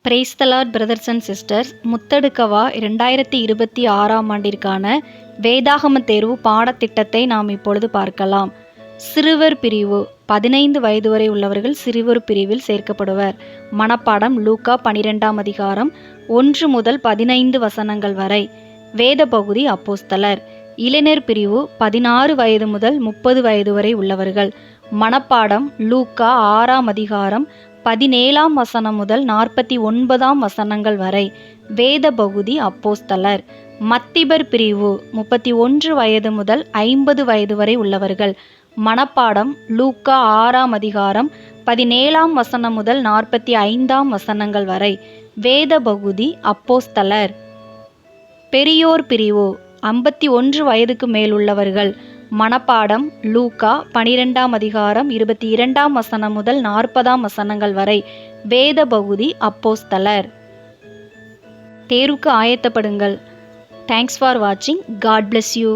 Price the lord brothers and sisters. முத்தெடுக்கவா 2026ஆம் ஆண்டிற்கான வேதாகம தேர்வு பாடத்திட்டத்தை நாம் இப்பொழுது பார்க்கலாம். சிறுவர் பிரிவு 15 வயது வரை உள்ளவர்கள் சிறுவர் பிரிவில் சேர்க்கப்படுவர். மனப்பாடம் லூக்கா 12ஆம் அதிகாரம் 1 முதல் 15 வசனங்கள் வரை. வேத பகுதி அப்போஸ்தலர். இளைஞர் பிரிவு 16 வயது முதல் 30 வயது வரை உள்ளவர்கள். மனப்பாடம் லூக்கா 6ஆம் அதிகாரம் 17ஆம் வசனம் முதல் 49ஆம் வசனங்கள் வரை. வேத பகுதி அப்போஸ்தலர். மத்திபர் பிரிவு 31 வயது முதல் 50 வயது வரை உள்ளவர்கள். மனப்பாடம் லூக்கா 6ஆம் அதிகாரம் 17ஆம் வசனம் முதல் 45ஆம் வசனங்கள் வரை. வேத பகுதி அப்போஸ்தலர். பெரியோர் பிரிவு 51 வயதுக்கு மேலுள்ளவர்கள். மனப்பாடம் லூக்கா 12ஆம் அதிகாரம் 22ஆம் வசனம் முதல் 40ஆம் வசனங்கள் வரை. வேத பகுதி அப்போஸ்தலர். தேர்வுக்கு ஆயத்தப்படுங்கள். தேங்க்ஸ் ஃபார் வாட்சிங். God bless you.